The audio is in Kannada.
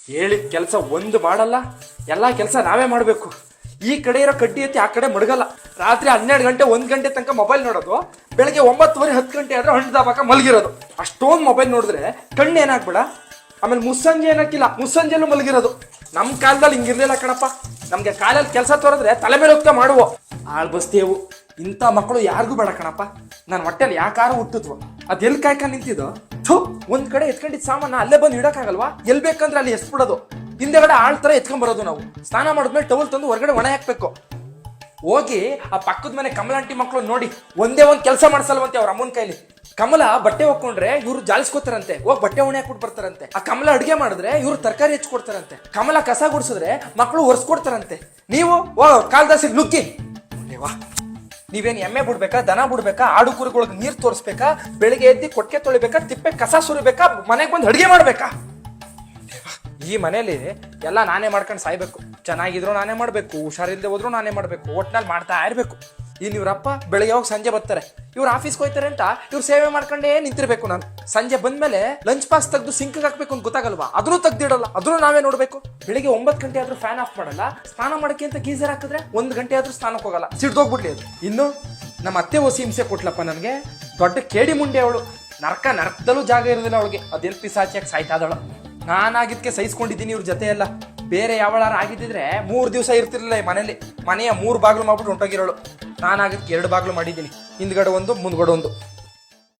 ಹೇಳಿ ಕೆಲಸ ಒಂದು ಮಾಡಲ್ಲ, ಎಲ್ಲ ಕೆಲಸ ನಾವೇ ಮಾಡಬೇಕು. ಈ ಕಡೆ ಇರೋ ಕಡ್ಡಿ ಎತ್ತಿ ಆ ಕಡೆ ಮಡಗಲ್ಲ. ರಾತ್ರಿ 12 ಗಂಟೆ 1 ಗಂಟೆ ತನಕ ಮೊಬೈಲ್ ನೋಡೋದು, ಬೆಳಗ್ಗೆ 9:30 10 ಗಂಟೆ ಆದ್ರೆ ಹಣ್ಣು ದಾಬಾಕ ಮಲಗಿರೋದು. ಅಷ್ಟೊಂದು ಮೊಬೈಲ್ ನೋಡಿದ್ರೆ ಕಣ್ಣು ಏನಾಗ್ಬೇಡ. ಆಮೇಲೆ ಮುಸ್ಸಂಜೆ ಏನಕ್ಕಿಲ್ಲ, ಮುಸ್ಸಂಜೆಲ್ಲೂ ಮಲಗಿರೋದು. ನಮ್ಮ ಕಾಲದಲ್ಲಿ ಹಿಂಗಿರ್ಲಿಲ್ಲ ಕಣಪ್ಪ. ನಮ್ಗೆ ಕಾಲಲ್ಲಿ ಕೆಲಸ ತೋರಿದ್ರೆ ತಲೆ ಮೇಲೆ ಹೋಗ್ತಾ ಮಾಡುವ ಆಳ್ ಬಸ್ತಿಯವು. ಇಂಥ ಮಕ್ಕಳು ಯಾರಿಗೂ ಬೇಡ ಕಣಪ್ಪ. ನನ್ನ ಹೊಟ್ಟೆಲಿ ಯಾಕಾರ ಹುಟ್ಟಿದ್ವು, ಅದೆಲ್ಲಿ ಕಾಯ್ಕ ನಿಂತಿದ್ದು. ಥೂ, ಒಂದ್ ಕಡೆ ಎತ್ಕೊಂಡಿದ್ ಸಾಮಾನ ಅಲ್ಲೇ ಬಂದು ಇಡಕ್ಕಾಗಲ್ವಾ? ಎಲ್ ಬೇಕಂದ್ರೆ ಅಲ್ಲಿ ಎಸ್ಬಿಡೋದು. ಹಿಂದೆಗಡೆ ಆಳ್ ತರ ಎತ್ಕೊಂಡ್ ಬರೋದು. ನಾವು ಸ್ನಾನ ಮಾಡಿದ್ಮೇಲೆ ಟವಲ್ ತಂದು ಹೊರಗಡೆ ಒಣ ಹಾಕ್ಬೇಕು. ಹೋಗಿ ಆ ಪಕ್ಕದ ಮನೆ ಕಮಲಾಂಟಿ ಮಕ್ಕಳು ನೋಡಿ ಒಂದೇ ಒಂದ್ ಕೆಲಸ ಮಾಡ್ಸಲ್ವಂತೆ ಅವ್ರ ಅಮ್ಮನ ಕೈಲಿ. ಕಮಲ ಬಟ್ಟೆ ಹೋಗ್ಕೊಂಡ್ರೆ ಇವ್ರು ಜಾಲಿಸ್ಕೊತಾರಂತೆ, ಹೋಗಿ ಬಟ್ಟೆ ಒಣೆ ಹಾಕ್ಬಿಟ್ಟು ಬರ್ತಾರಂತೆ. ಆ ಕಮಲ ಅಡುಗೆ ಮಾಡಿದ್ರೆ ಇವ್ರು ತರಕಾರಿ ಹೆಚ್ಚಿಕೊಡ್ತಾರಂತೆ. ಕಮಲ ಕಸ ಗುಡಿಸಿದ್ರೆ ಮಕ್ಕಳು ಒರೆಸ್ಕೊಡ್ತಾರಂತೆ. ನೀವು ಕಾಲ್ದಾಸಿ ನುಗ್ಗಿ ವಾ. ನೀವೇನ್ ಎಮ್ಮೆ ಬಿಡ್ಬೇಕಾ, ದನ ಬಿಡ್ಬೇಕಾ, ಆಡು ಕುರಿಗಳಿಗೆ ನೀರ್ ತೋರಿಸ್ಬೇಕಾ, ಬೆಳಿಗ್ಗೆ ಎದ್ದಿ ಕೊಟ್ಕೆ ತೊಳಿಬೇಕಾ, ತಿಪ್ಪೆ ಕಸ ಸುರಿಬೇಕಾ, ಮನೆಗೆ ಬಂದು ಅಡುಗೆ ಮಾಡ್ಬೇಕಾ? ಈ ಮನೇಲಿ ಎಲ್ಲ ನಾನೇ ಮಾಡ್ಕೊಂಡು ಸಾಯ್ಬೇಕು. ಚೆನ್ನಾಗಿದ್ರು ನಾನೇ ಮಾಡ್ಬೇಕು, ಹುಷಾರಿಲ್ದೆ ಹೋದ್ರು ನಾನೇ ಮಾಡ್ಬೇಕು, ಒಟ್ನಲ್ಲಿ ಮಾಡ್ತಾ ಇರ್ಬೇಕು. ಇನ್ನು ಇವ್ರಪ್ಪ ಬೆಳಿಗ್ಗೆ ಹೋಗಿ ಸಂಜೆ ಬರ್ತಾರೆ, ಇವ್ರು ಆಫೀಸ್ಗೆ ಹೋಗ್ತಾರೆ ಅಂತ ಇವ್ರು ಸೇವೆ ಮಾಡ್ಕೊಂಡೇ ನಿಂತಿರ್ಬೇಕು. ನಾನು ಸಂಜೆ ಬಂದ್ಮೇಲೆ ಲಂಚ್ ಬಾಕ್ಸ್ ತೆಗೆದು ಸಿಂಕ್ ಹಾಕ್ಬೇಕು ಅಂತ ಗೊತ್ತಾಗಲ್ವಾ? ಅದನ್ನು ತೆಗ್ದಿಡಲ್ಲ, ಅದನ್ನು ನಾವೇ ನೋಡ್ಬೇಕು. ಬೆಳಿಗ್ಗೆ 9 ಗಂಟೆ ಆದ್ರೂ ಫ್ಯಾನ್ ಆಫ್ ಮಾಡಲ್ಲ. ಸ್ನಾನ ಮಾಡಕ್ಕೆ ಅಂತ ಗೀಸರ್ ಹಾಕಿದ್ರೆ 1 ಗಂಟೆ ಆದ್ರೂ ಸ್ನಾನಕ್ಕೆ ಹೋಗಲ್ಲ, ಸಿಡ್ದೋಗ್ಬಿಡ್ಲಿ ಅದು. ಇನ್ನು ನಮ್ಮ ಅತ್ತೆ ಹೊಸಿ ಹಿಂಸೆ ಕೊಟ್ಲಪ್ಪ ನನಗೆ. ದೊಡ್ಡ ಕೇಡಿ ಮುಂಡೆ ಅವಳು. ನರ್ಕದಲ್ಲೂ ಜಾಗ ಇರೋದಿಲ್ಲ ಅವಳಿಗೆ. ಅದೆಲ್ ಪಿಸಾಚಿಯಾಗಿ ಸಾಯ್ತಾದಳು. ನಾನಾಗಿದ್ಕೆ ಸಹಿಸ್ಕೊಂಡಿದ್ದೀನಿ ಇವ್ರ ಜೊತೆ ಎಲ್ಲ. ಬೇರೆ ಯಾವಳಾರ ಆಗಿದ್ದಿದ್ರೆ 3 ದಿವಸ ಇರ್ತಿರ್ಲಿಲ್ಲ ಈ ಮನೇಲಿ. ಮನೆಯ 3 ಬಾಗ್ಲು ಮಾಡ್ಬಿಟ್ಟು ಹೊಂಟೋಗಿರೋಳು. ನಾನಾಗಿದ್ಕೆ 2 ಬಾಗ್ಲು ಮಾಡಿದ್ದೀನಿ, ಹಿಂದ್ಗಡೆ ಒಂದು ಮುಂದ್ಗಡೆ ಒಂದು.